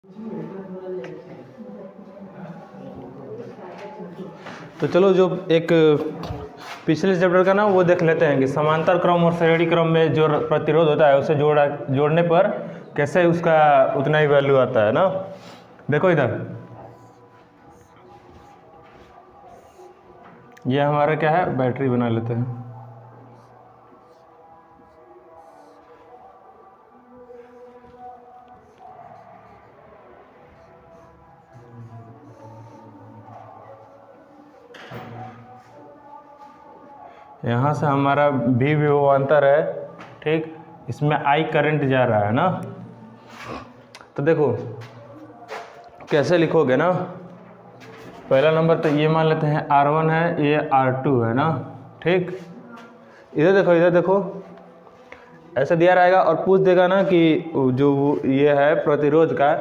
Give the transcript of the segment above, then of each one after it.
तो चलो जो एक पिछले चैप्टर का ना वो देख लेते हैं कि समांतर क्रम और श्रेणी क्रम में जो प्रतिरोध होता है उसे जोड़ने पर कैसे उसका उतना ही वैल्यू आता है ना। देखो इधर ये हमारा क्या है, बैटरी बना लेते हैं। यहाँ से हमारा भी विभवांतर है, ठीक, इसमें I करंट जा रहा है ना। तो देखो कैसे लिखोगे ना, पहला नंबर तो ये मान लेते हैं R1 है, ये R2 है ना, ठीक। इधर देखो ऐसे दिया रहेगा और पूछ देगा ना कि जो ये है प्रतिरोध का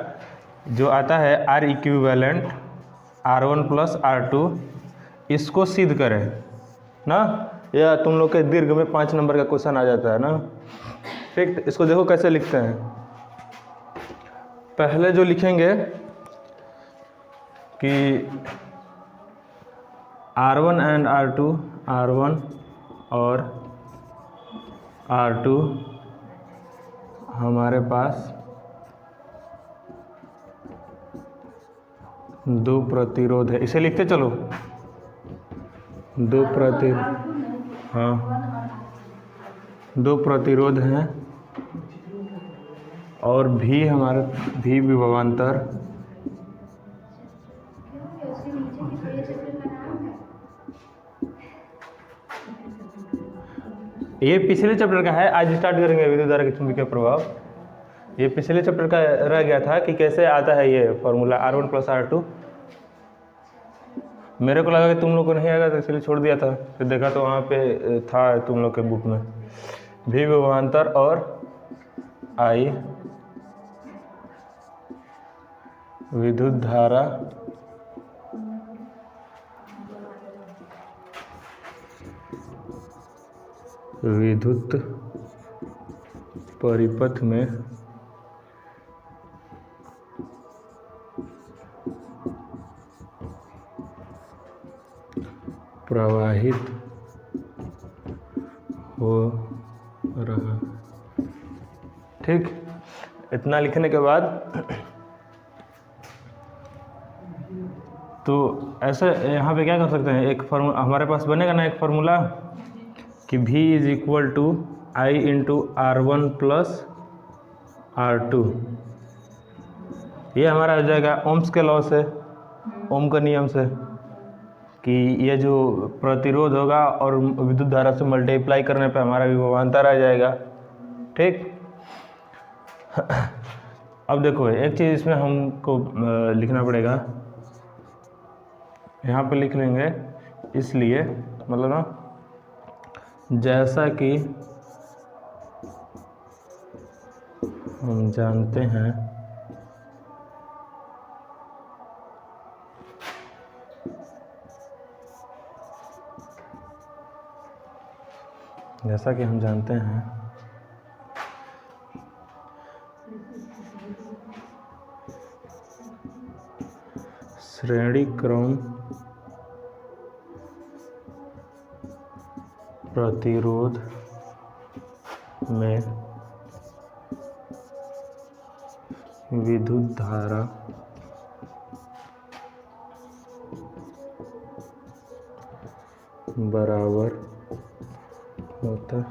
जो आता है R equivalent R1 plus R2, इसको सिद्ध करें ना। या तुम लोग के दीर्घ में 5 नंबर का क्वेश्चन आ जाता है ना, ठीक। तो इसको देखो कैसे लिखते हैं। पहले जो लिखेंगे कि R1 एंड R2, R1 और R2 हमारे पास दो प्रतिरोध है, इसे लिखते चलो। दो प्रतिरोध हैं और भी हमारे भी विभवांतर ये पिछले चैप्टर का है। आज स्टार्ट करेंगे विद्युत धारा के चुंबकीय प्रभाव। ये पिछले चैप्टर का रह गया था कि कैसे आता है ये फॉर्मूला R1 प्लस R2। मेरे को लगा कि तुम लोग को नहीं आएगा तो इसलिए छोड़ दिया था, फिर देखा तो वहाँ पे था तुम लोग के बुक में। भी विभवांतर और I विद्युत धारा विद्युत परिपथ में प्रवाहित हो रहा, ठीक। इतना लिखने के बाद तो ऐसे यहाँ पे क्या कर सकते हैं, एक फार्मूला हमारे पास बनेगा ना, एक फार्मूला कि V is equal to I into R1 plus R2। ये हमारा आ जाएगा ओम्स के लॉ से, ओम का नियम से, कि ये जो प्रतिरोध होगा और विद्युत धारा से मल्टीप्लाई करने पे हमारा विभवांतर आ जाएगा, ठीक। अब देखो एक चीज़ इसमें हमको लिखना पड़ेगा, यहाँ पे लिख लेंगे इसलिए, मतलब ना जैसा कि हम जानते हैं श्रेणी क्रम प्रतिरोध में विद्युत धारा बराबर होता है।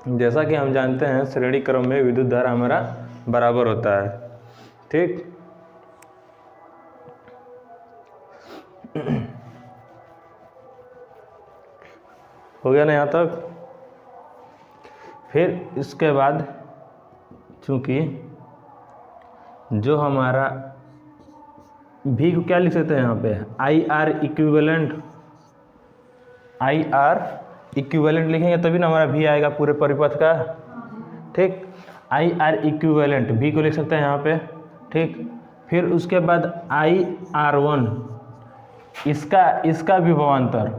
जैसा कि हम जानते हैं श्रेणी क्रम में विद्युत धारा हमारा बराबर होता है, ठीक। हो गया ना यहाँ तक। फिर इसके बाद चूंकि जो हमारा भी को क्या लिख सकते हैं यहाँ पे, IR इक्विवेलेंट लिखेंगे तभी ना हमारा भी आएगा पूरे परिपथ का, ठीक। IR इक्विवेलेंट भी को लिख सकते हैं यहाँ पे, ठीक। फिर उसके बाद IR1 इसका विभवांतर,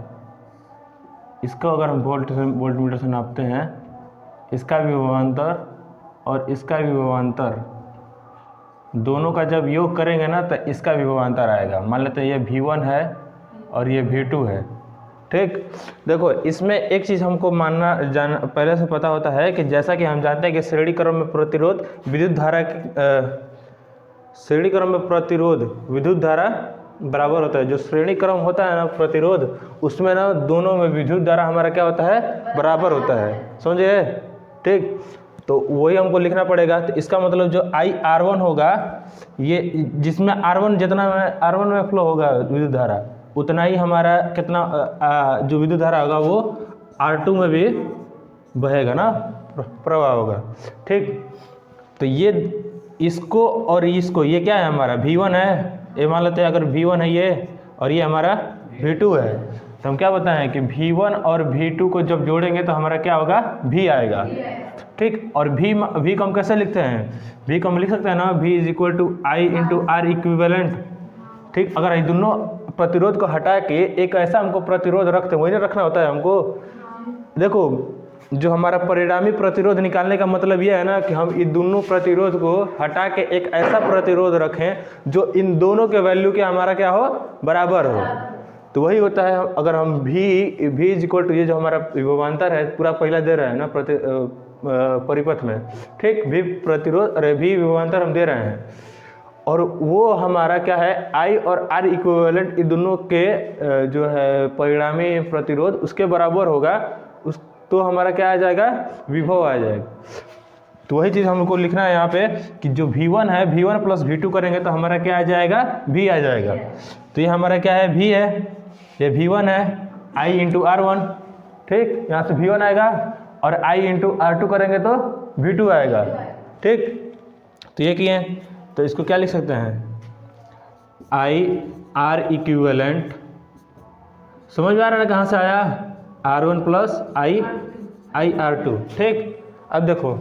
इसको अगर हम वोल्टमीटर से नापते हैं इसका विभवांतर और इसका विभवांतर दोनों का जब योग करेंगे ना तो इसका विभवांतर आएगा। मान लेते हैं ये V1 है और ये V2 है, ठीक। देखो इसमें एक चीज़ हमको पहले से पता होता है कि जैसा कि हम जानते हैं कि श्रेणी क्रम में प्रतिरोध विद्युत धारा श्रेणी क्रम में प्रतिरोध विद्युत धारा बराबर होता है। जो श्रेणी क्रम होता है ना प्रतिरोध, उसमें ना दोनों में विद्युत धारा हमारा क्या होता है, बराबर होता है, समझे, ठीक। तो वही हमको लिखना पड़ेगा। तो इसका मतलब जो IR1 होगा, ये जिसमें R1 जितना R1 में फ्लो होगा विद्युत धारा, उतना ही हमारा कितना जो विद्युत धारा होगा वो R2 में भी बहेगा ना, प्रवाह होगा, ठीक। तो ये इसको और इसको, ये क्या है हमारा V1 है, ये मान लेते हैं अगर V1 है ये, और ये हमारा V2 है। तो हम क्या बताएं कि V1 और V2 को जब जोड़ेंगे तो हमारा क्या होगा, V आएगा, ठीक। और V को हम कैसे लिखते हैं, V को हम लिख सकते हैं ना, V = I × R इक्विवेलेंट, ठीक। अगर ये दोनों प्रतिरोध को हटा के एक ऐसा हमको प्रतिरोध रखते हैं, वही नहीं रखना होता है हमको। देखो जो हमारा परिणामी प्रतिरोध निकालने का मतलब ये है ना कि हम इन दोनों प्रतिरोध को हटा के एक ऐसा प्रतिरोध रखें जो इन दोनों के वैल्यू के हमारा क्या हो, बराबर हो। तो वही होता है। अगर हम V = ये जो हमारा विभवांतर है पूरा पहला दे रहे हैं ना परिपथ में, ठीक, V प्रतिरोध अरे V विभवांतर हम दे रहे हैं, और वो हमारा क्या है I और R इक्विवेलेंट, इन दोनों के जो है परिणामी प्रतिरोध उसके बराबर होगा, उस तो हमारा क्या आ जाएगा, विभव आ जाएगा। तो वही चीज़ हमको लिखना है यहाँ पे कि जो V1 है, V1 + V2 करेंगे तो हमारा क्या आ जाएगा, V आ जाएगा। तो ये हमारा क्या है, V है, ये V1 है, I × R1, ठीक, यहाँ से V1 आएगा, और I × R2 करेंगे तो V2 आएगा, ठीक। तो ये किए, तो इसको क्या लिख सकते हैं, IR इक्विवेलेंट, समझ में आ रहा है ना कहाँ से आया, R1 + IR2, ठीक। अब देखो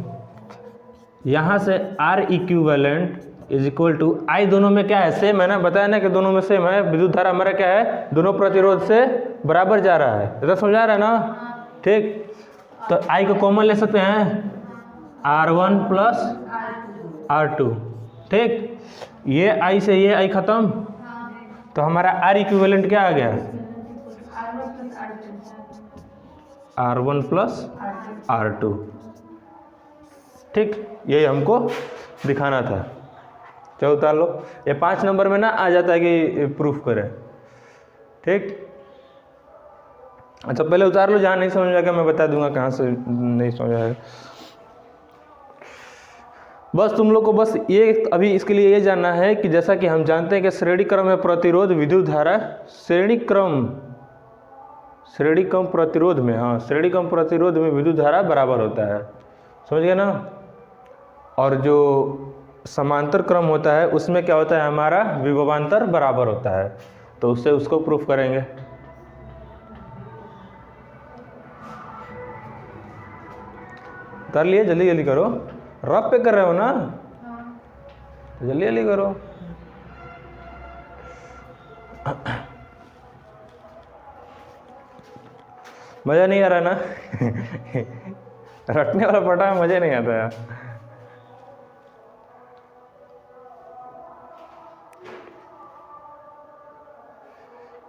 यहाँ से R इक्विवेलेंट = I, दोनों में क्या है, सेम है ना, बताया ना कि दोनों में सेम है, विद्युत धारा हमारा क्या है, दोनों प्रतिरोध से बराबर जा रहा है, इतना समझ आ रहा है ना, ठीक। तो I को कॉमन ले सकते हैं, R1 + R2, ठीक। ये I से ये I खत्म, तो हमारा R इक्विवेलेंट क्या आ गया, R1 + R2, ठीक। यही हमको दिखाना था। चलो उतार लो, ये 5 नंबर में ना आ जाता है कि प्रूफ करें, ठीक। अच्छा पहले उतार लो, जहाँ नहीं समझ आएगा मैं बता दूंगा कहाँ से नहीं समझ आएगा। बस तुम लोग को बस ये अभी इसके लिए ये जानना है कि जैसा कि हम जानते हैं कि श्रेणी क्रम में प्रतिरोध विद्युत धारा श्रेणी क्रम प्रतिरोध में, हाँ, श्रेणी क्रम प्रतिरोध में विद्युत धारा बराबर होता है, समझ गए ना। और जो समांतर क्रम होता है उसमें क्या होता है, हमारा विभवांतर बराबर होता है। तो उससे उसको प्रूफ करेंगे। कर लिए, जल्दी जल्दी करो, रफ पे कर रहे हो ना, जल्दी जल्दी करो। मज़ा नहीं आ रहा ना रटने वाला पटा मज़ा नहीं आता यार।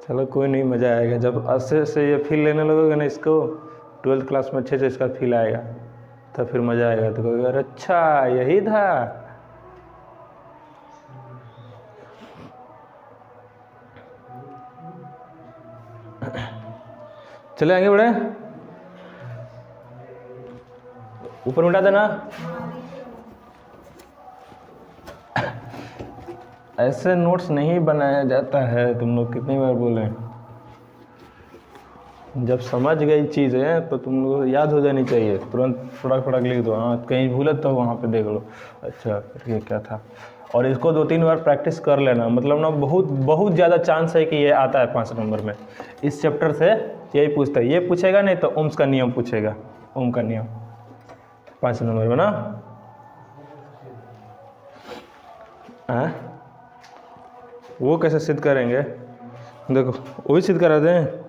चलो कोई नहीं, मज़ा आएगा जब अच्छे से ये फील लेने लगोगे ना इसको, 12th क्लास में अच्छे से इसका फील आएगा, तब फिर मज़ा आएगा। तो कहोगे अरे अच्छा यही था। चले आगे बढ़े, ऊपर मिटा देना। ऐसे नोट्स नहीं बनाया जाता है, तुम लोग कितनी बार बोले। जब समझ गई चीज़ें तो तुम लोग याद हो जानी चाहिए, तुरंत फटाक फटाक लिख दो। हाँ कहीं भूले तो वहाँ पे देख लो, अच्छा ये क्या था। और इसको 2-3 बार प्रैक्टिस कर लेना, मतलब ना बहुत ज़्यादा चांस है कि ये आता है 5 नंबर में। इस चैप्टर से यही पूछता है, ये पूछेगा नहीं तो ओम्स का नियम पूछेगा, ओम का नियम 5 नंबर में ना। हाँ वो कैसे सिद्ध करेंगे, देखो वही सिद्ध करा दें।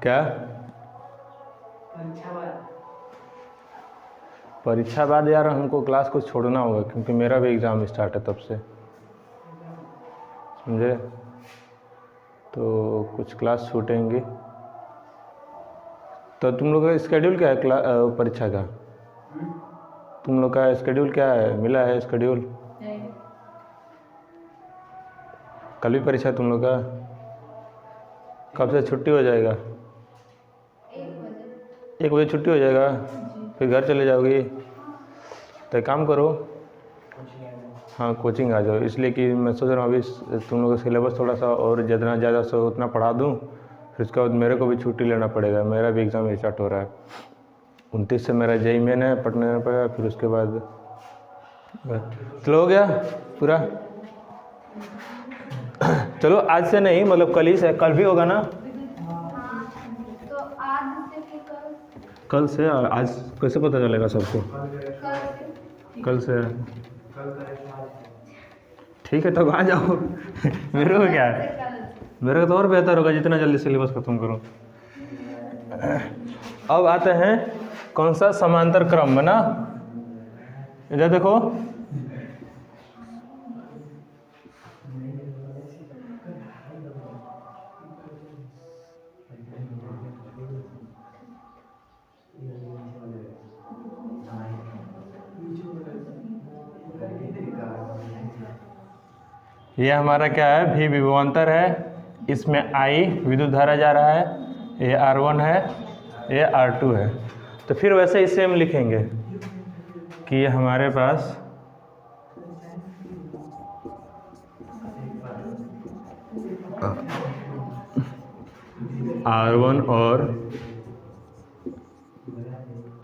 क्या परीक्षा बाद यार हमको क्लास को छोड़ना होगा, क्योंकि मेरा भी एग्ज़ाम स्टार्ट है तब से, समझे। तो कुछ क्लास छूटेंगी। तो तुम लोग का स्केड्यूल क्या है परीक्षा का? तुम लोग का स्केड्यूल क्या है, मिला है स्केड्यूल? कल भी परीक्षा है तुम लोग का? कब से छुट्टी हो जाएगा? 1 बजे छुट्टी हो जाएगा, फिर घर चले जाओगी? तो एक काम करो, हाँ कोचिंग आ जाओ, इसलिए कि मैं सोच रहा हूँ अभी तुम लोग का सिलेबस थोड़ा सा और जितना ज़्यादा से उतना पढ़ा दूँ, फिर उसके बाद मेरे को भी छुट्टी लेना पड़ेगा। मेरा भी एग्ज़ाम स्टार्ट हो रहा है 29 से, मेरा जेईई मेन है, पढ़ने जाना पड़ेगा। फिर उसके बाद चलो हो गया पूरा। चलो आज से नहीं, मतलब कल ही से, कल भी होगा ना? तो आज से फिर कल से। आज कैसे पता चलेगा सबको? कल से। ठीक है तब आ जाओ। मेरे को क्या है, मेरे को तो और बेहतर होगा जितना जल्दी सिलेबस खत्म करूँ। अब आते हैं कौन सा, समांतर क्रम में ना। इधर देखो, ये हमारा क्या है, भी विभवांतर है, इसमें I विद्युत धारा जा रहा है, ये R1 है, ये R2 है। तो फिर वैसे इसे हम लिखेंगे कि ये हमारे पास R1 और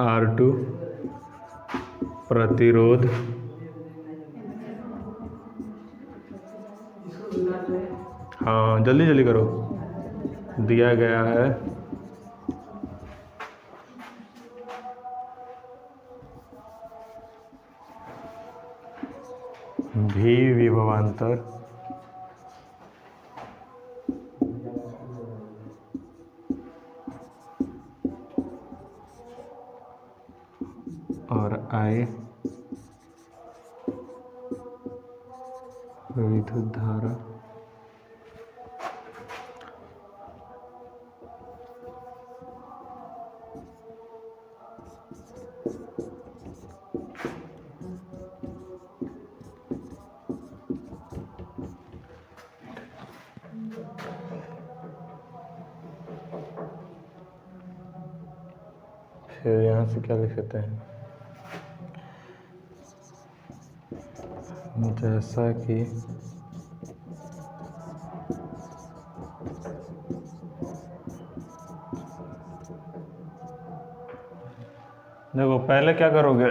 R2 प्रतिरोध हाँ जल्दी जल्दी करो, दिया गया है भी विभवांतर और I विद्युत धारा फिर यहाँ से क्या लिख सकते हैं, जैसा कि देखो पहले क्या करोगे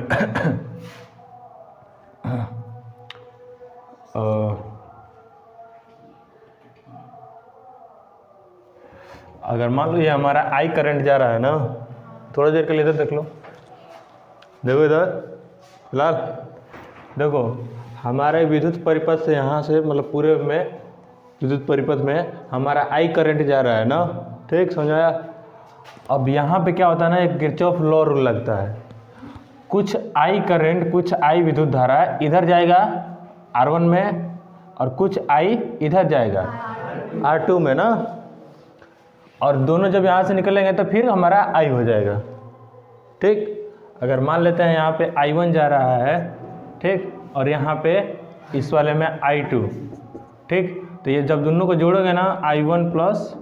अगर मान लो ये हमारा I करंट जा रहा है ना, थोड़ा देर के लिए इधर देख लो, देखो इधर फिलहाल देखो, हमारे विद्युत परिपथ से यहाँ से, मतलब पूरे में विद्युत परिपथ में हमारा I करंट जा रहा है ना, ठीक समझाया। अब यहाँ पे क्या होता है ना, एक किरचॉफ लॉ रूल लगता है, कुछ I करंट, कुछ I विद्युत धारा इधर जाएगा R1 में, और कुछ I इधर जाएगा R2 में ना, और दोनों जब यहाँ से निकलेंगे तो फिर हमारा I हो जाएगा, ठीक। अगर मान लेते हैं यहाँ पे I1 जा रहा है, ठीक, और यहाँ पे इस वाले में I2, ठीक, तो ये जब दोनों को जोड़ोगे ना I1 प्लस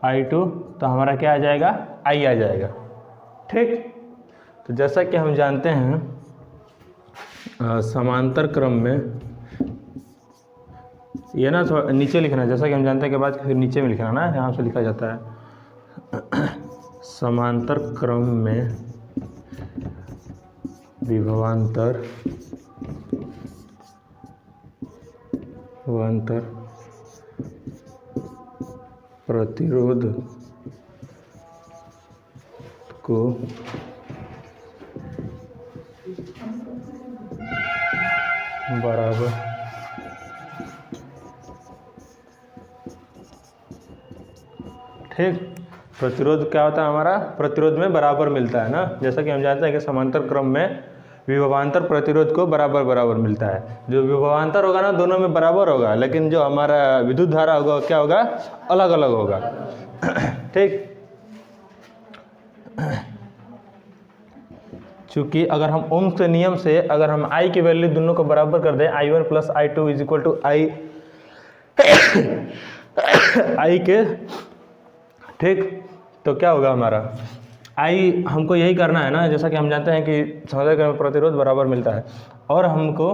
I2, तो हमारा क्या आ जाएगा, I आ जाएगा, ठीक। तो जैसा कि हम जानते हैं समांतर क्रम में, ये ना थोड़ा नीचे लिखना है, जैसा कि हम जानते हैं के बाद फिर नीचे में लिखना ना, यहाँ से लिखा जाता है समांतर क्रम में विभवांतर प्रतिरोध को बराबर ठीक। प्रतिरोध क्या होता है हमारा, प्रतिरोध में बराबर मिलता है ना, जैसा कि हम जानते हैं कि समांतर क्रम में विभवांतर प्रतिरोध को बराबर बराबर मिलता है। जो विभवांतर होगा ना दोनों में बराबर होगा, लेकिन जो हमारा विद्युत धारा होगा क्या होगा, अलग अलग होगा। ठीक, चूंकि अगर हम ओम के नियम से अगर हम I की वैल्यू दोनों को बराबर कर दें, I1 plus I2 is equal to I के, ठीक, तो क्या होगा हमारा I, हमको यही करना है ना, जैसा कि हम जानते हैं कि समांतर क्रम में प्रतिरोध बराबर मिलता है, और हमको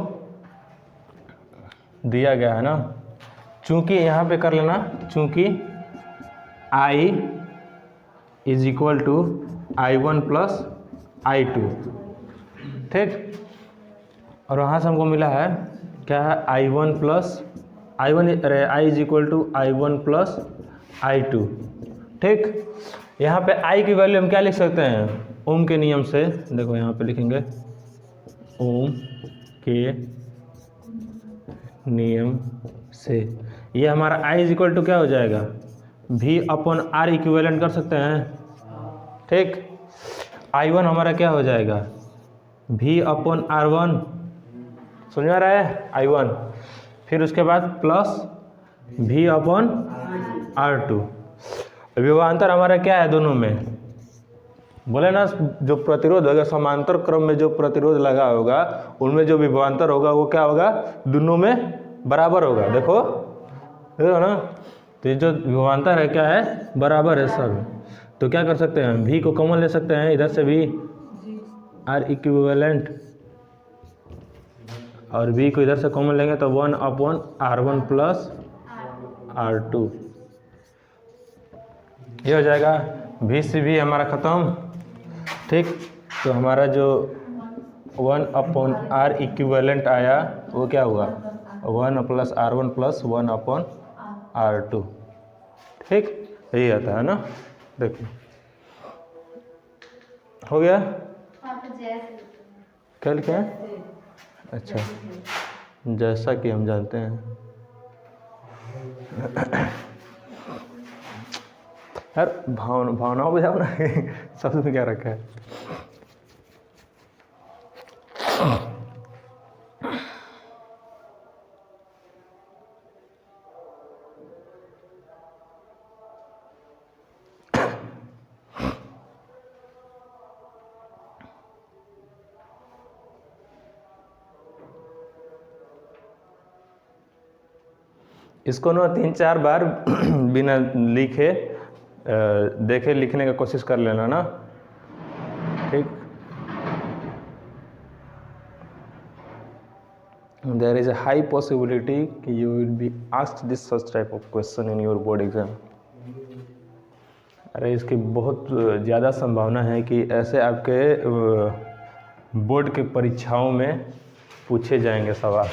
दिया गया है ना, चूंकि यहाँ पे कर लेना, चूंकि I is equal to I1 plus I2, ठीक, और वहाँ से हमको मिला है क्या है, I1 प्लस I1 अरे I is equal to I1 plus I2, ठीक। यहाँ पे I की वैल्यू हम क्या लिख सकते हैं, ओम के नियम से, देखो यहाँ पे लिखेंगे ओम के नियम से, ये हमारा I इज इक्वल टू क्या हो जाएगा, V अपॉन R इक्विवेलेंट कर सकते हैं, ठीक। I1 हमारा क्या हो जाएगा, V अपॉन R1, समझ में आ रहा है, I1, फिर उसके बाद प्लस V अपॉन R2। विभवांतर हमारा क्या है दोनों में, बोले ना, जो प्रतिरोध होगा समांतर क्रम में जो प्रतिरोध लगा होगा उनमें जो विभवांतर होगा वो क्या होगा, दोनों में बराबर होगा। देखो देखो ना, तो ये जो विभवांतर है क्या है, बराबर है सब। तो क्या कर सकते हैं, V को कॉमन ले सकते हैं, इधर से भी R इक्विवेलेंट, और V को इधर से कॉमन लेंगे तो 1 अपॉन R1 प्लस R2, ये हो जाएगा। V से भी हमारा ख़त्म, ठीक। तो हमारा जो 1 अपॉन R इक्विवेलेंट आया वो क्या हुआ, 1 plus R1 plus 1 upon R2, ठीक, यही आता है ना। देखो हो गया, क्या लिखे हैं, अच्छा, जैसा कि हम जानते हैं। यार भावनाओं पे जाओ ना, शब्द में क्या रखा है। इसको ना 3-4 बार बिना लिखे देखे लिखने का कोशिश कर लेना ना, ठीक। There is a high possibility कि you will be asked this such type of question in your board exam। अरे इसकी बहुत ज़्यादा संभावना है कि ऐसे आपके बोर्ड के परीक्षाओं में पूछे जाएंगे सवाल।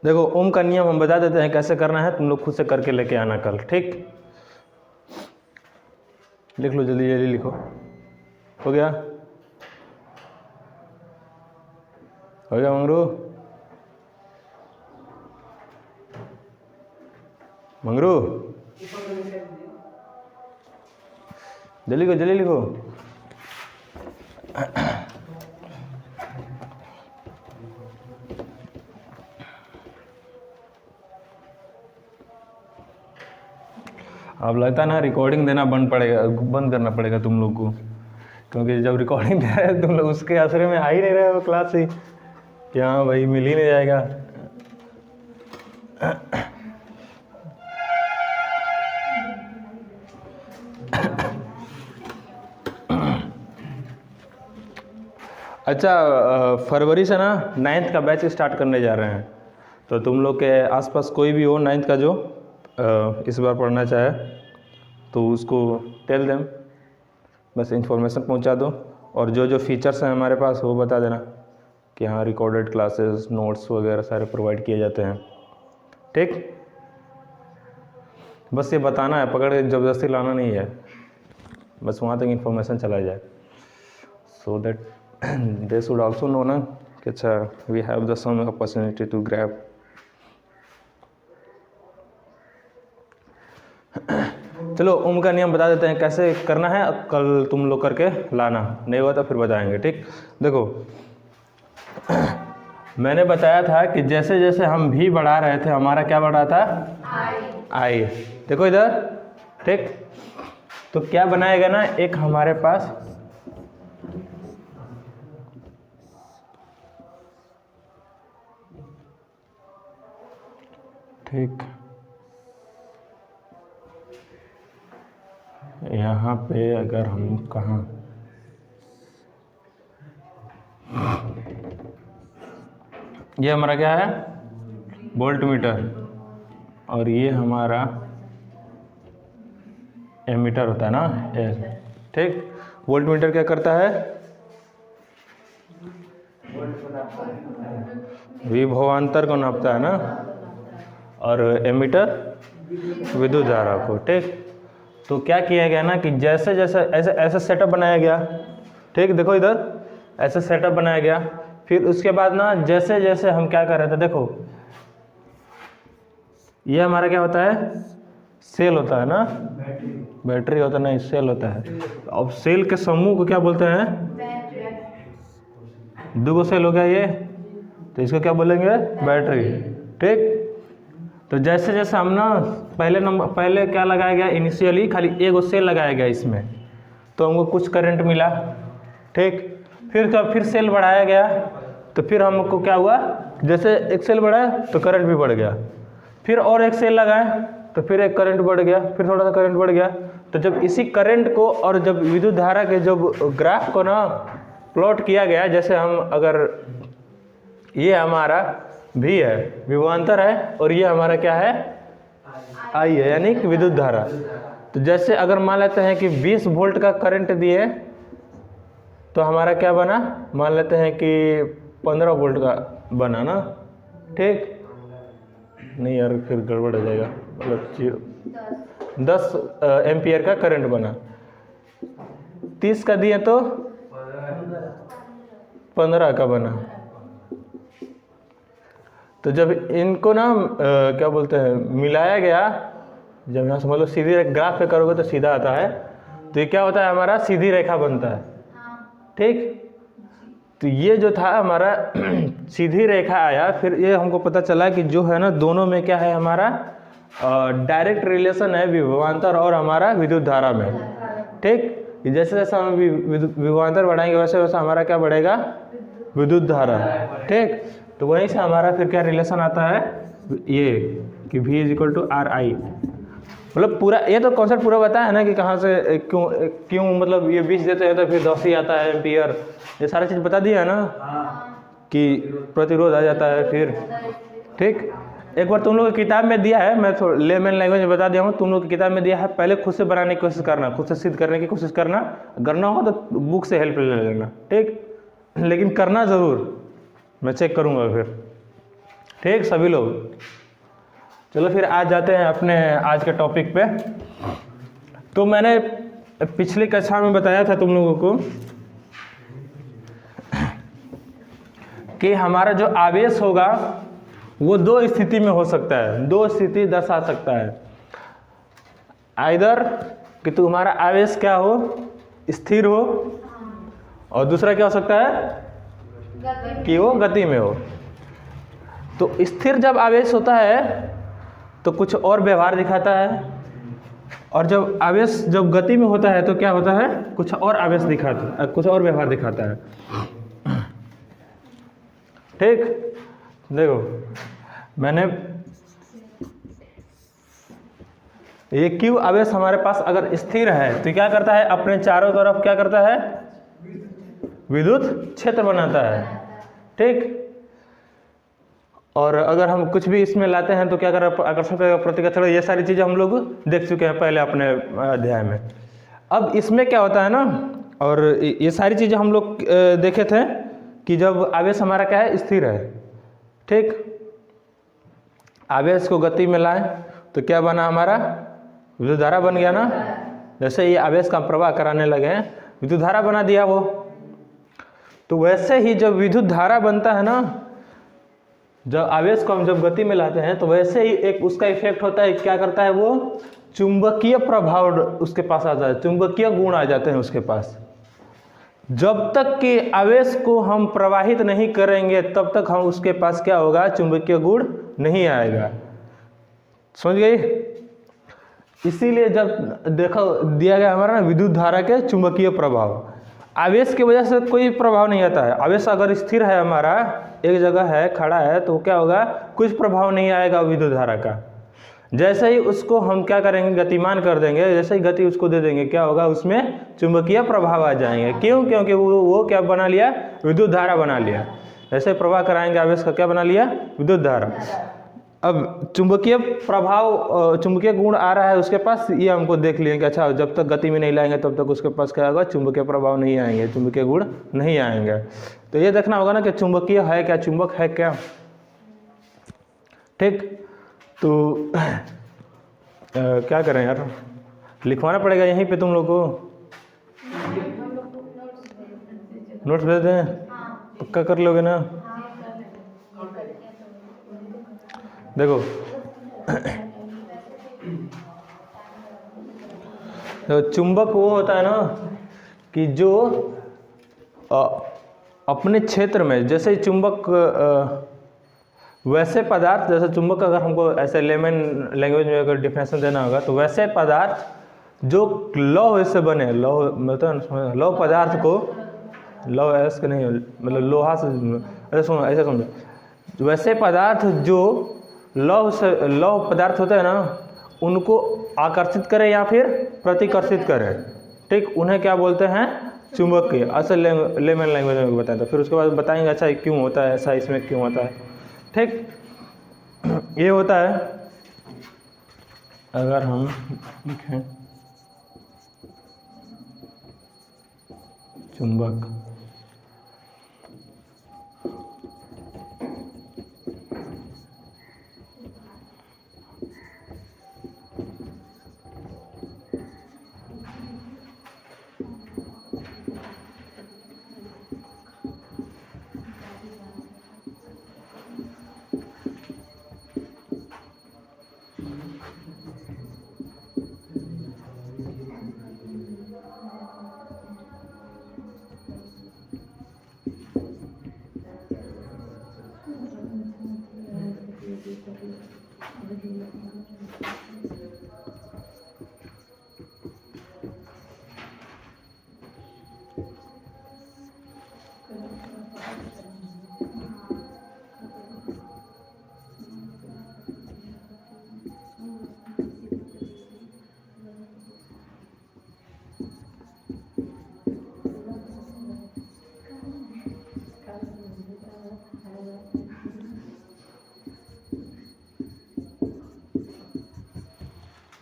देखो ओम का नियम हम बता देते हैं कैसे करना है, तुम लोग खुद से करके लेके आना कल, ठीक। लिख लो, जल्दी जल्दी लिखो। हो गया, हो गया मंगरू, मंगरू जल्दी लिखो, जल्दी लिखो। अब लगता है ना रिकॉर्डिंग देना बंद करना पड़ेगा तुम लोग को, क्योंकि जब रिकॉर्डिंग दे रहे हैं तुम लोग उसके आसरे में आ ही नहीं रहे हो क्लास से, कि हाँ भाई मिल ही नहीं जाएगा। अच्छा, फरवरी से ना 9th का बैच स्टार्ट करने जा रहे हैं, तो तुम लोग के आसपास कोई भी हो 9th का जो इस बार पढ़ना चाहे तो उसको टेल देम, बस इन्फॉर्मेशन पहुंचा दो, और जो जो फीचर्स हैं हमारे पास वो बता देना कि हाँ रिकॉर्डेड क्लासेस, नोट्स वगैरह सारे प्रोवाइड किए जाते हैं, ठीक। बस ये बताना है, पकड़ के ज़बरदस्ती लाना नहीं है, बस वहाँ तक इन्फॉर्मेशन चला जाए। so that they should also know ना कि अच्छा we have the some opportunity to grab. चलो ओम का नियम बता देते हैं कैसे करना है, कल तुम लोग करके लाना, नहीं हुआ तो फिर बताएंगे, ठीक। देखो मैंने बताया था कि जैसे जैसे हम भी बढ़ा रहे थे हमारा क्या बढ़ रहा था, आई। देखो इधर, ठीक। तो क्या बनाएगा ना, एक हमारे पास ठीक यहाँ पे अगर हम कहाँ ये हमारा क्या है, वोल्ट मीटर, और ये हमारा एमीटर होता है ना, ठीक। वोल्ट मीटर क्या करता है, विभवांतर को नापता है ना, और एमीटर विद्युत धारा को, ठीक। तो क्या किया गया ना कि जैसे जैसे ऐसे सेटअप बनाया गया, ठीक। देखो इधर ऐसे सेटअप बनाया गया, फिर उसके बाद ना जैसे जैसे हम क्या कर रहे थे, देखो ये हमारा क्या होता है, सेल होता है ना, बैटरी होता है, नहीं सेल होता है। अब सेल के समूह को क्या बोलते हैं, दो सेल हो गया ये, तो इसको क्या बोलेंगे, बैटरी, ठीक। तो जैसे जैसे हम ना पहले क्या लगाया गया, इनिशियली खाली एक सेल लगाया गया इसमें, तो हमको कुछ करंट मिला, ठीक। फिर सेल बढ़ाया गया, तो फिर हमको क्या हुआ, जैसे एक सेल बढ़ाया तो करंट भी बढ़ गया, फिर और एक सेल लगाए तो फिर एक करंट बढ़ गया, फिर थोड़ा सा करंट बढ़ गया। तो जब इसी करंट को और जब विद्युत धारा के जब ग्राफ को ना प्लॉट किया गया, जैसे हम अगर ये हमारा भी है, विभवांतर है, और ये हमारा क्या है, आई है, यानी कि विद्युत धारा। तो जैसे अगर मान लेते हैं कि 20 वोल्ट का करंट दिए, तो हमारा क्या बना, मान लेते हैं कि 15 वोल्ट का बना ना, ठीक। नहीं यार फिर गड़बड़ हो जाएगा, मतलब 10 एम्पियर का करंट बना। 30 का दिए तो 15 का बना। तो जब इनको ना क्या बोलते हैं, मिलाया गया, जब यहाँ समझ लो सीधी ग्राफ पे करोगे तो सीधा आता है, तो ये क्या होता है, हमारा सीधी रेखा बनता है, ठीक। तो ये जो था हमारा सीधी रेखा आया, फिर ये हमको पता चला कि जो है ना दोनों में क्या है, हमारा डायरेक्ट रिलेशन है विभवांतर और हमारा विद्युत धारा में, ठीक। जैसे जैसे हम विभवांतर बढ़ाएंगे वैसे वैसे हमारा क्या बढ़ेगा, विद्युत धारा, ठीक। तो वहीं से हमारा फिर क्या रिलेशन आता है, ये कि V is to R I. मतलब पूरा ये तो कॉन्सेप्ट पूरा बताया है ना कि कहाँ से क्यों मतलब ये 20 देते हैं तो फिर 10 ही आता है एम्पियर, ये सारी चीज़ बता दिया है ना, कि प्रतिरोध आ जाता है फिर, ठीक। एक बार तुम लोग की किताब में दिया है, मैं थोड़ा लेमन लैंग्वेज में बता दिया हूँ, तुम लोग की किताब में दिया है, पहले खुद से बनाने की कोशिश करना, खुद से सिद्ध करने की कोशिश करना, अगर ना हो तो बुक से हेल्प ले लेना, ठीक। लेकिन करना ज़रूर, मैं चेक करूँगा फिर, ठीक सभी लोग। चलो फिर आज जाते हैं अपने आज के टॉपिक पे। तो मैंने पिछली कक्षा में बताया था तुम लोगों को कि हमारा जो आवेश होगा वो दो स्थिति में हो सकता है, दो स्थिति दर्शा सकता है। आइदर कि तुम्हारा आवेश क्या हो, स्थिर हो, और दूसरा क्या हो सकता है कि वो गति में हो। तो स्थिर जब आवेश होता है तो कुछ और व्यवहार दिखाता है, और जब आवेश जब गति में होता है तो क्या होता है, कुछ और आवेश दिखाता, कुछ और व्यवहार दिखाता है, ठीक। देखो मैंने ये Q आवेश हमारे पास अगर स्थिर है तो क्या करता है, अपने चारों तरफ क्या करता है, विद्युत क्षेत्र बनाता है, ठीक। और अगर हम कुछ भी इसमें लाते हैं तो क्या कर, आकर्षण प्रतिकर्षण, ये सारी चीज़ें हम लोग देख चुके हैं पहले अपने अध्याय में। अब इसमें क्या होता है ना, और ये सारी चीज़ें हम लोग देखे थे कि जब आवेश हमारा क्या है, स्थिर है, ठीक। आवेश को गति में लाए तो क्या बना, हमारा विद्युत धारा बन गया ना। जैसे ये आवेश का प्रवाह कराने लगे हैं, विद्युत धारा बना दिया वो, तो वैसे ही जब विद्युत धारा बनता है ना, जब आवेश को हम जब गति में लाते हैं तो वैसे ही एक उसका इफेक्ट होता है, क्या करता है वो, चुंबकीय प्रभाव उसके पास आ जाता है, चुंबकीय गुण आ जाते हैं उसके पास। जब तक कि आवेश को हम प्रवाहित नहीं करेंगे तब तक हम उसके पास क्या होगा, चुंबकीय गुण नहीं आएगा। समझ गई? इसीलिए जब देखो दिया गया हमारा ना विद्युत धारा के चुंबकीय प्रभाव, आवेश की वजह से कोई प्रभाव नहीं आता है। आवेश अगर स्थिर है हमारा, एक जगह है, खड़ा है, तो क्या होगा, कुछ प्रभाव नहीं आएगा विद्युत धारा का। जैसे ही उसको हम क्या करेंगे, गतिमान कर देंगे, जैसे ही गति उसको दे देंगे, क्या होगा, उसमें चुंबकीय प्रभाव आ जाएंगे। क्यों? क्योंकि वो क्या बना लिया, विद्युत धारा बना लिया। जैसे प्रवाह कराएंगे आवेश का, क्या बना लिया, विद्युत धारा। अब चुंबकीय प्रभाव, चुंबकीय गुण आ रहा है उसके पास, ये हमको देख लिए कि अच्छा जब तक गति में नहीं लाएंगे तब तक उसके पास क्या होगा, चुंबकीय प्रभाव नहीं आएंगे, चुंबकीय गुण नहीं आएंगे। तो ये देखना होगा ना कि चुंबकीय है क्या, चुंबक है क्या। ठीक, तो क्या करें यार, लिखवाना पड़ेगा यहीं पे तुम लोग को, नोट्स भेज दें, पक्का कर लोगे ना। देखो तो चुंबक वो होता है ना कि जो अपने क्षेत्र में, जैसे चुंबक वैसे पदार्थ, जैसे चुंबक अगर हमको ऐसे लेमन लैंग्वेज में अगर डिफिनेशन देना होगा तो वैसे पदार्थ जो लौह से बने, लौह मतलब लौह पदार्थ को, लौह ऐसे नहीं मतलब लोहा से, ऐसे सुनो, ऐसे समझो, वैसे पदार्थ जो लौह पदार्थ होते हैं ना, उनको आकर्षित करें या फिर प्रतिकर्षित करें, ठीक, उन्हें क्या बोलते हैं, चुंबकीय। असल लेमन लैंग्वेज में बताएं, तो फिर उसके बाद बताएंगे अच्छा क्यों होता है ऐसा, इसमें क्यों होता है। ठीक, ये होता है, अगर हम लिखें चुंबक,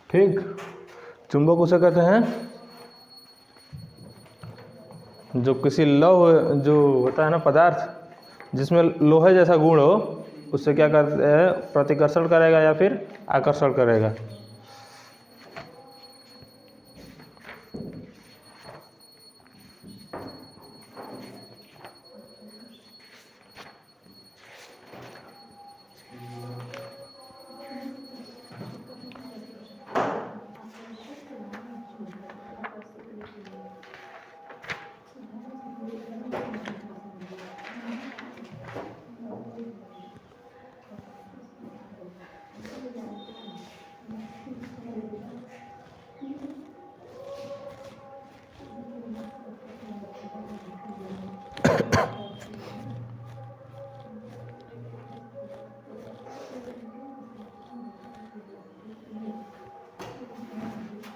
ठीक, चुंबक उसे कहते हैं जो किसी लौह, जो होता है ना पदार्थ जिसमें लोहे जैसा गुण हो, उससे क्या करते हैं, प्रतिकर्षण करेगा या फिर आकर्षण करेगा।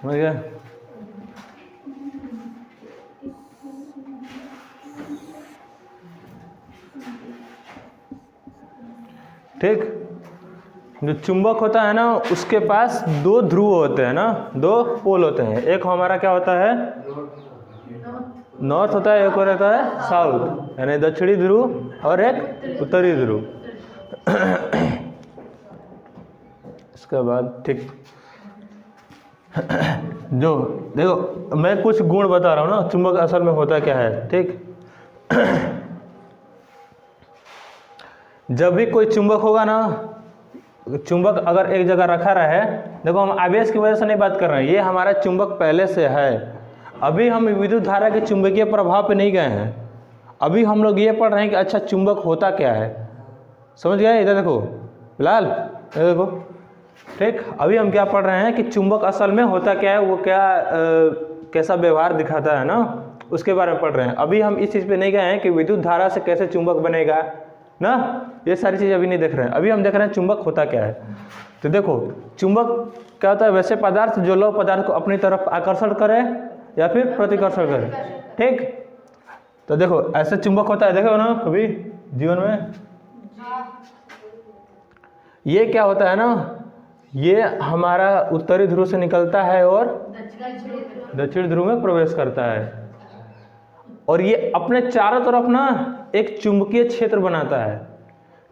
समझ गया? ठीक, जो चुंबक होता है ना उसके पास दो ध्रुव होते हैं ना, दो पोल होते हैं। एक हमारा क्या होता है, नॉर्थ होता है, एक और रहता है साउथ, यानी दक्षिणी ध्रुव और एक उत्तरी ध्रुव। इसके बाद ठीक, जो देखो मैं कुछ गुण बता रहा हूँ ना, चुंबक असल में होता क्या है। ठीक, जब भी कोई चुंबक होगा ना, चुंबक अगर एक जगह रखा रहे, देखो हम आवेश की वजह से नहीं बात कर रहे हैं, ये हमारा चुंबक पहले से है, अभी हम विद्युत धारा के चुंबकीय प्रभाव पे नहीं गए हैं, अभी हम लोग ये पढ़ रहे हैं कि अच्छा चुंबक होता क्या है। समझ गए? इधर देखो बिलाल, इधर देखो, ठीक। अभी हम क्या पढ़ रहे हैं कि चुंबक असल में होता क्या है, वो क्या कैसा व्यवहार दिखाता है ना, उसके बारे में पढ़ रहे हैं। अभी हम इस चीज़ पे नहीं गए हैं कि विद्युत धारा से कैसे चुंबक बनेगा ना, ये सारी चीज़ अभी नहीं देख रहे हैं। अभी हम देख रहे हैं चुंबक होता क्या है। तो देखो चुंबक क्या होता है, वैसे पदार्थ जो लौह पदार्थ को अपनी तरफ आकर्षण करे या फिर प्रतिकर्षण करे, ठीक। तो देखो ऐसे चुंबक होता है, देखो ना कभी जीवन में, ये क्या होता है ना, ये हमारा उत्तरी ध्रुव से निकलता है और दक्षिण ध्रुव में प्रवेश करता है, और ये अपने चारों तरफ ना एक चुंबकीय क्षेत्र बनाता है।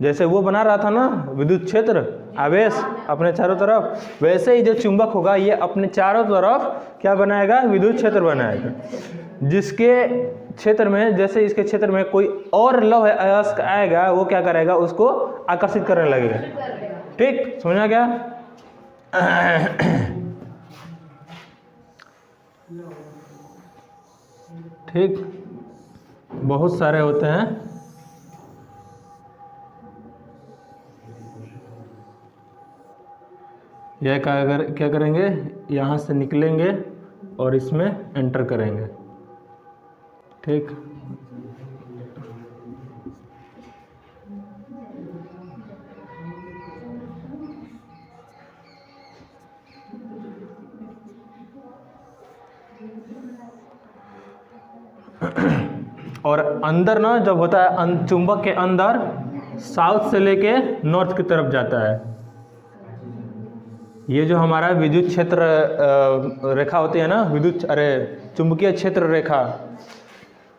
जैसे वो बना रहा था ना विद्युत क्षेत्र, आवेश अपने चारों तरफ, वैसे ही जो चुंबक होगा ये अपने चारों तरफ क्या बनाएगा, विद्युत क्षेत्र बनाएगा, जिसके क्षेत्र में, जैसे इसके क्षेत्र में कोई और लौह अयस्क आएगा, वो क्या करेगा, उसको आकर्षित करने लगेगा, ठीक। समझा क्या? ठीक, बहुत सारे होते हैं। यह क्या करेंगे, यहाँ से निकलेंगे और इसमें एंटर करेंगे, ठीक। और अंदर ना जब होता है चुंबक के अंदर, साउथ से लेके नॉर्थ की तरफ जाता है। ये जो हमारा विद्युत क्षेत्र रेखा होती है ना, चुंबकीय क्षेत्र रेखा,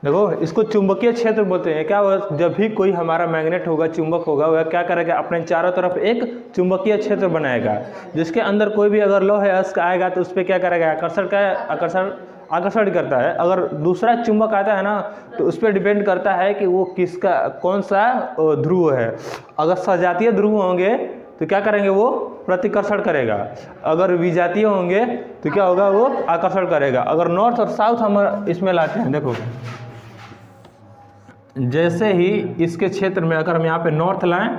देखो इसको चुंबकीय क्षेत्र बोलते हैं। क्या होगा, जब भी कोई हमारा मैग्नेट होगा, चुंबक होगा, वह क्या करेगा, अपने चारों तरफ एक चुंबकीय क्षेत्र बनाएगा, जिसके अंदर कोई भी अगर लौह अयस्क आएगा तो उस पर क्या करेगा, आकर्षण करता है। अगर दूसरा चुंबक आता है ना, तो उस पर डिपेंड करता है कि वो किसका, कौन सा ध्रुव है। अगर सजातीय ध्रुव होंगे तो क्या करेंगे, वो प्रतिकर्षण करेगा। अगर विजातीय होंगे तो क्या होगा, वो आकर्षण करेगा। अगर नॉर्थ और साउथ हम इसमें लाते हैं, देखो जैसे ही इसके क्षेत्र में अगर हम यहाँ पे नॉर्थ लाएं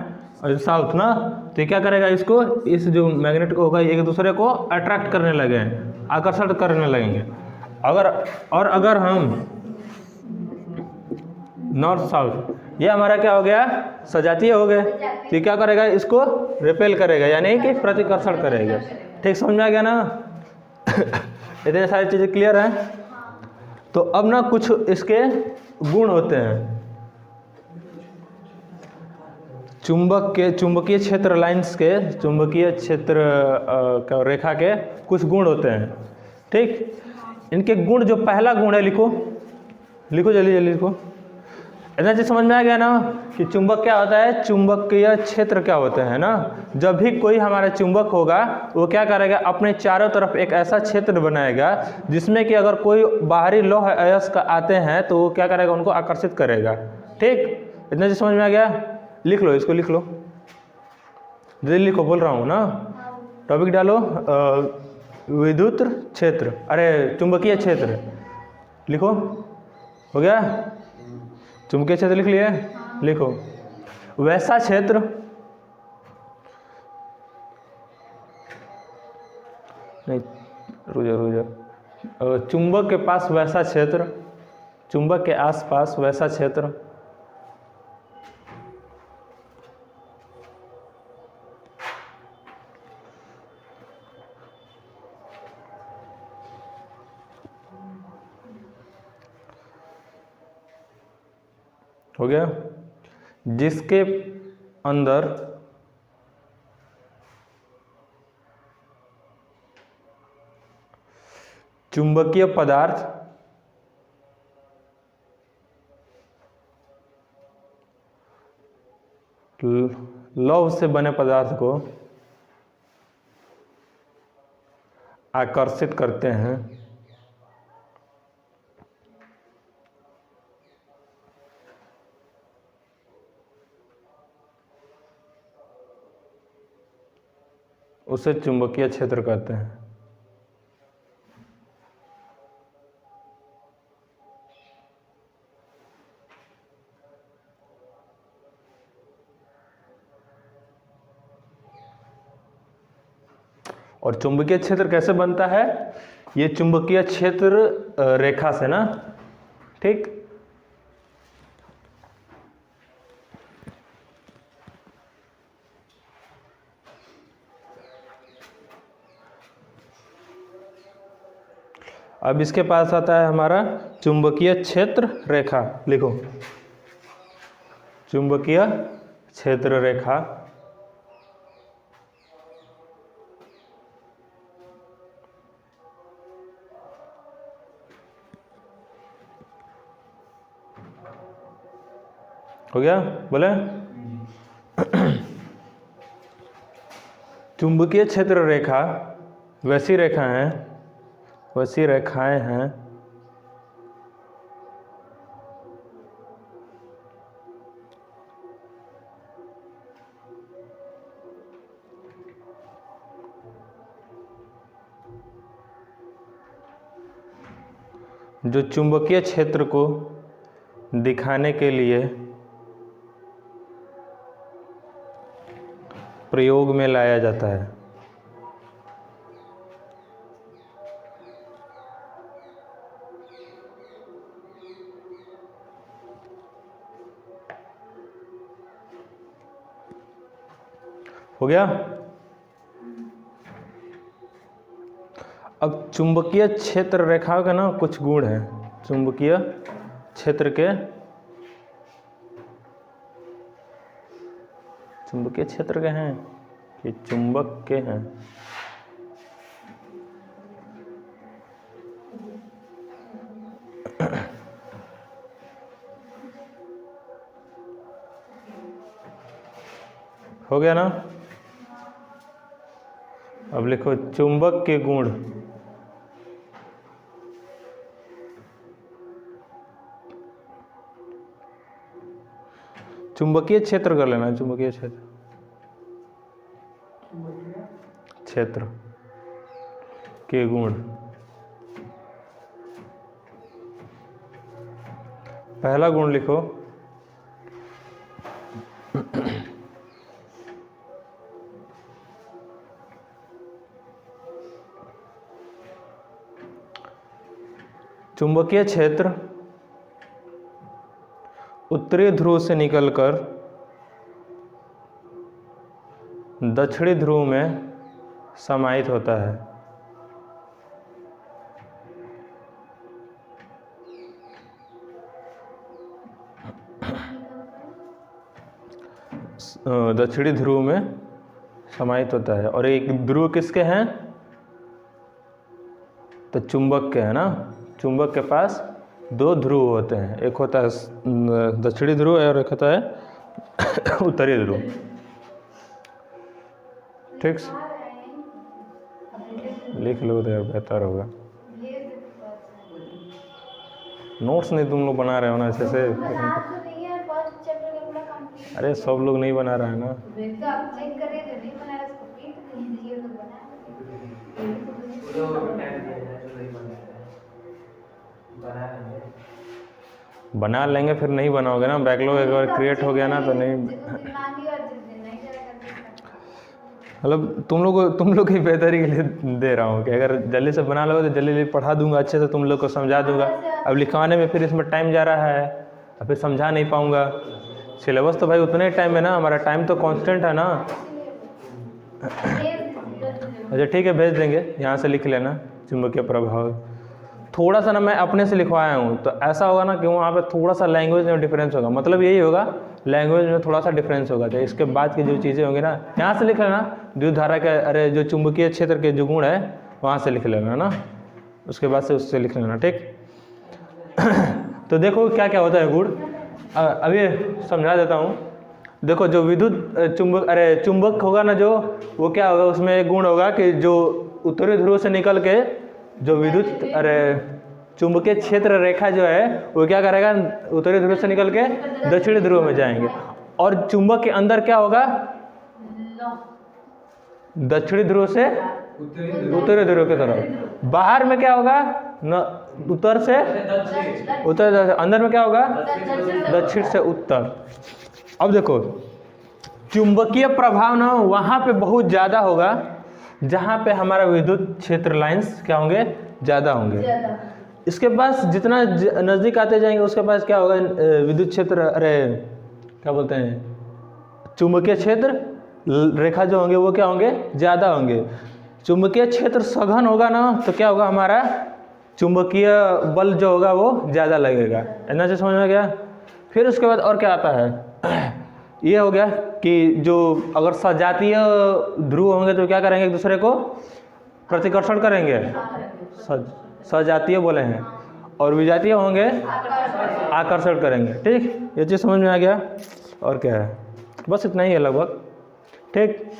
और साउथ ना, तो क्या करेगा, इसको, इस जो मैग्नेट को होगा, एक दूसरे को अट्रैक्ट करने लगे, आकर्षण करने लगेंगे। अगर हम नॉर्थ साउथ, ये हमारा क्या हो गया, सजातीय हो गए, तो क्या करेगा, इसको रिपेल करेगा, यानी कि प्रतिकर्षण करेगा, ठीक। समझ में आ गया ना? इतने सारी चीज़ें क्लियर हैं। तो अब ना कुछ इसके गुण होते हैं, चुंबकीय क्षेत्र लाइंस के, चुंबकीय क्षेत्र रेखा के कुछ गुण होते हैं, ठीक। इनके गुण, जो पहला गुण है, लिखो जल्दी लिखो। इतना चीज समझ में आ गया ना कि चुंबक क्या होता है, चुंबकीय क्षेत्र क्या होते हैं ना। जब भी कोई हमारा चुंबक होगा, वो क्या करेगा, अपने चारों तरफ एक ऐसा क्षेत्र बनाएगा जिसमें कि अगर कोई बाहरी लौह अयस्क आते हैं तो वो क्या करेगा, उनको आकर्षित करेगा, ठीक। इतना चीज समझ में आ गया? लिख लो, इसको लिख लो, जल्दी लिखो, बोल रहा हूँ ना। टॉपिक डालो, विद्युत क्षेत्र, चुंबकीय क्षेत्र लिखो। हो गया? चुंबकीय क्षेत्र लिख लिए? लिखो। वैसा क्षेत्र, नहीं रुक जा, चुंबक के पास वैसा क्षेत्र, चुंबक के आसपास वैसा क्षेत्र, हो गया, जिसके अंदर चुंबकीय पदार्थ लौह से बने पदार्थ को आकर्षित करते हैं, उसे चुंबकीय क्षेत्र कहते हैं। और चुंबकीय क्षेत्र कैसे बनता है? ये चुंबकीय क्षेत्र रेखा से ना, ठीक। अब इसके पास आता है हमारा चुंबकीय क्षेत्र रेखा। लिखो, चुंबकीय क्षेत्र रेखा हो गया, बोले। चुंबकीय क्षेत्र रेखा वैसी रेखाएं हैं जो चुंबकीय क्षेत्र को दिखाने के लिए प्रयोग में लाया जाता है। हो गया। अब चुंबकीय क्षेत्र रेखाओं के ना कुछ गुण हैं। चुंबकीय क्षेत्र के हैं कि चुंबक के हैं? हो गया ना। अब लिखो चुंबक के गुण। चुंबकीय क्षेत्र कर लेना, चुंबकीय क्षेत्र के गुण। पहला गुण लिखो चुंबकीय क्षेत्र उत्तरी ध्रुव से निकलकर दक्षिणी ध्रुव में समाहित होता है। दक्षिणी ध्रुव में समाहित होता है। और एक ध्रुव किसके हैं? तो चुंबक के, है ना। चुंबक के पास दो ध्रुव होते हैं, एक होता है दक्षिणी ध्रुव और एक होता है उत्तरी ध्रुव, ठीक। लिख लो तो यार बेहतर होगा। नोट्स नहीं तुम लोग बना रहे हो ना अच्छे से। अरे सब लोग नहीं बना रहा है ना। बना लेंगे, फिर नहीं बनाओगे ना। बैकलॉग एक बार क्रिएट हो गया ना तो नहीं। मतलब तुम लोग की बेहतरी के लिए दे रहा हूँ कि अगर जल्दी से बना लोगे तो जल्दी पढ़ा दूंगा, अच्छे से तुम लोग को समझा दूंगा। अब लिखवाने में फिर इसमें टाइम जा रहा है, अब फिर समझा नहीं पाऊंगा। सिलेबस तो भाई उतने ही टाइम है ना, हमारा टाइम तो कांस्टेंट है ना। अच्छा ठीक है, भेज देंगे, यहाँ से लिख लेना चुंबकीय प्रभाव। थोड़ा सा ना मैं अपने से लिखवाया हूँ, तो ऐसा होगा ना कि वहाँ पे थोड़ा सा लैंग्वेज में डिफरेंस होगा। मतलब यही होगा, लैंग्वेज में थोड़ा सा डिफरेंस होगा। तो इसके बाद की जो चीज़ें होंगी ना, यहाँ से लिख लेना। विद्युत धारा के, अरे जो चुंबकीय क्षेत्र के जो गुण है वहाँ से लिख लेना ना, उसके बाद से उससे लिख लेना, ठीक। तो देखो क्या क्या होता है गुण, अभी समझा देता हूँ। देखो जो विद्युत चुंबक होगा ना, जो वो क्या होगा, उसमें एक गुण होगा कि जो उत्तरी ध्रुव से निकल के जो चुंबकीय क्षेत्र रेखा जो है वो क्या करेगा, उत्तरी ध्रुव से निकल के दक्षिणी ध्रुव में जाएंगे। और चुंबक के अंदर क्या होगा, दक्षिणी ध्रुव से उत्तरी ध्रुव की तरफ। बाहर में क्या होगा न, उत्तर से उत्तर, अंदर में क्या होगा दक्षिण से उत्तर। अब देखो चुंबकीय प्रभाव ना वहाँ पे बहुत ज़्यादा होगा जहाँ पे हमारा विद्युत क्षेत्र लाइंस क्या होंगे, ज़्यादा होंगे। इसके पास जितना नज़दीक आते जाएंगे उसके पास क्या होगा, विद्युत क्षेत्र, अरे क्या बोलते हैं, चुंबकीय क्षेत्र रेखा जो होंगे वो क्या होंगे, ज़्यादा होंगे। चुंबकीय क्षेत्र सघन होगा ना तो क्या होगा, हमारा चुंबकीय बल जो होगा वो ज़्यादा लगेगा। इतना से समझ में गया। फिर उसके बाद और क्या आता है, ये हो गया कि जो अगर सजातीय ध्रुव होंगे तो क्या करेंगे, एक दूसरे को प्रतिकर्षण करेंगे, सजातीय बोले हैं, और विजातीय होंगे आकर्षण करेंगे। ठीक, ये चीज़ समझ में आ गया। और क्या है, बस इतना ही है लगभग। ठीक,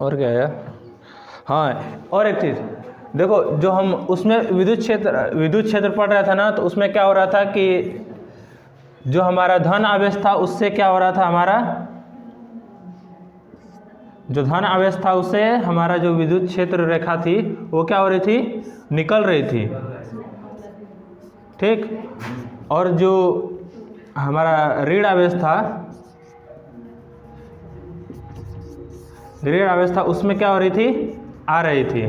और क्या है, हाँ और एक चीज़ देखो, जो हम उसमें विद्युत क्षेत्र पढ़ रहा था ना, तो उसमें क्या हो रहा था कि जो हमारा धन आवेश था उससे क्या हो रहा था, हमारा जो धन आवेश था उससे हमारा जो विद्युत क्षेत्र रेखा थी वो क्या हो रही थी, निकल रही थी। ठीक, और जो हमारा ऋण आवेश था उसमें क्या हो रही थी, आ रही थी।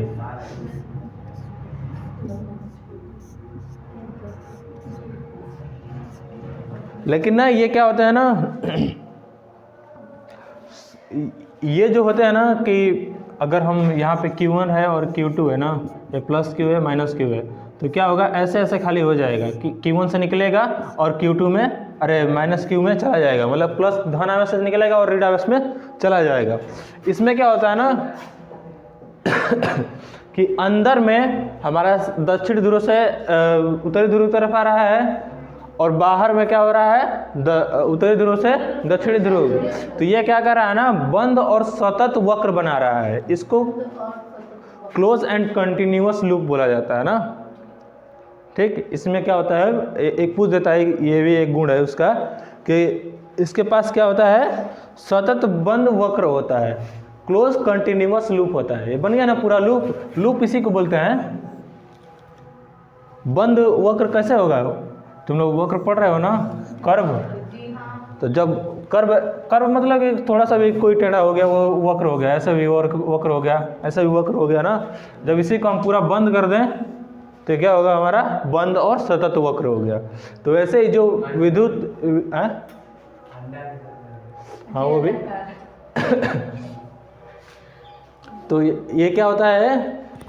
लेकिन ना ये क्या होता है ना ये जो होते हैं ना कि अगर हम यहाँ पे Q1 है और Q2 है ना, ये प्लस Q है माइनस Q है, तो क्या होगा, ऐसे ऐसे खाली हो जाएगा कि Q1 से निकलेगा और Q2 में, अरे माइनस Q में चला जाएगा, मतलब प्लस धन आवेश से निकलेगा और ऋण आवेश में चला जाएगा। इसमें क्या होता है ना कि अंदर में हमारा दक्षिण ध्रुव से उत्तरी ध्रुव की तरफ आ रहा है और बाहर में क्या हो रहा है, उत्तरी ध्रुव से दक्षिणी ध्रुव। तो ये क्या कर रहा है ना, बंद और सतत वक्र बना रहा है। इसको क्लोज एंड कंटिन्यूअस लूप बोला जाता है ना। ठीक, इसमें क्या होता है, एक पूछ देता है, ये भी एक गुण है उसका कि इसके पास क्या होता है, सतत बंद वक्र होता है, क्लोज कंटिन्यूअस लूप होता है। ये बन गया ना पूरा लूप इसी को बोलते हैं। बंद वक्र कैसे होगा, तुम लोग वक्र पढ़ रहे हो ना, कर्व। तो जब कर्व मतलब कि थोड़ा सा भी कोई टेढ़ा हो गया वो वक्र हो गया, ऐसा भी वक्र हो गया, ऐसा भी वक्र हो गया ना। जब इसी को हम पूरा बंद कर दें तो क्या होगा, हमारा बंद और सतत वक्र हो गया। तो वैसे ही जो विद्युत हाँ वो भी तो ये क्या होता है,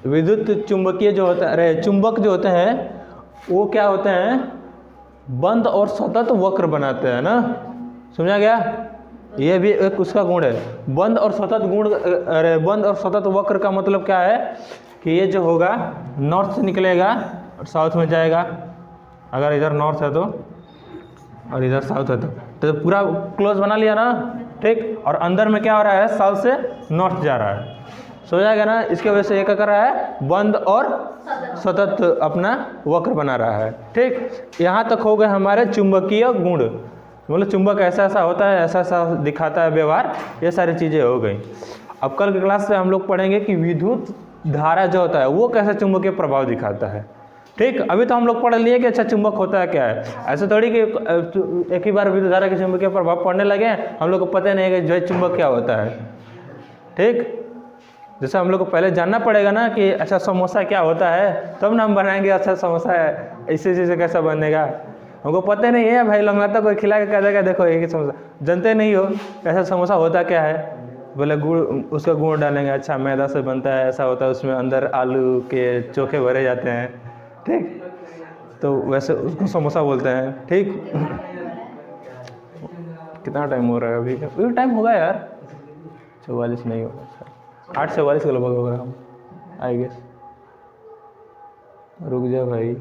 विद्युत चुंबकीय जो होता है, अरे चुंबक जो होते हैं वो क्या होते हैं, बंद और सतत वक्र बनाते हैं ना। समझा गया, ये भी एक उसका गुण है, बंद और सतत गुण। अरे बंद और सतत वक्र का मतलब क्या है कि ये जो होगा नॉर्थ से निकलेगा और साउथ में जाएगा, अगर इधर नॉर्थ है तो, और इधर साउथ है तो पूरा क्लोज बना लिया ना। ठीक, और अंदर में क्या हो रहा है, साउथ से नॉर्थ जा रहा है। सो जाएगा ना, इसके वजह से ये क्या कर रहा है, बंद और सतत अपना वक्र बना रहा है। ठीक, यहाँ तक हो गए हमारे चुंबकीय गुण, मतलब चुंबक ऐसा ऐसा होता है, ऐसा ऐसा दिखाता है व्यवहार, ये सारी चीज़ें हो गई। अब कल की क्लास में हम लोग पढ़ेंगे कि विद्युत धारा जो होता है वो कैसे चुंबकीय प्रभाव दिखाता है। ठीक, अभी तो हम लोग पढ़ लिए कि अच्छा चुंबक होता है क्या है, ऐसे थोड़ी कि एक ही बार विद्युत धारा के चुंबकीय प्रभाव पढ़ने लगे, हम लोग को पता नहीं है कि जो चुंबक क्या होता है। ठीक, जैसे हम लोग को पहले जानना पड़ेगा ना कि अच्छा समोसा क्या होता है, तब ना हम बनाएंगे अच्छा समोसा है, ऐसे चीज़ें कैसा बनेगा। हमको पता नहीं है भाई, लंगड़ाता कोई खिला के कह देगा देखो एक ही समोसा, जानते नहीं हो ऐसा समोसा होता क्या है, बोले गुड़, उसका गुड़ डालेंगे, अच्छा मैदा से बनता है, ऐसा होता है, उसमें अंदर आलू के चोखे भरे जाते हैं। ठीक, तो वैसे उसको समोसा बोलते हैं। ठीक, कितना टाइम हो रहा है अभी टाइम होगा यार, 44 नहीं होगा, 8:44 के लगभग होगा, आई गेस। रुक जा भाई।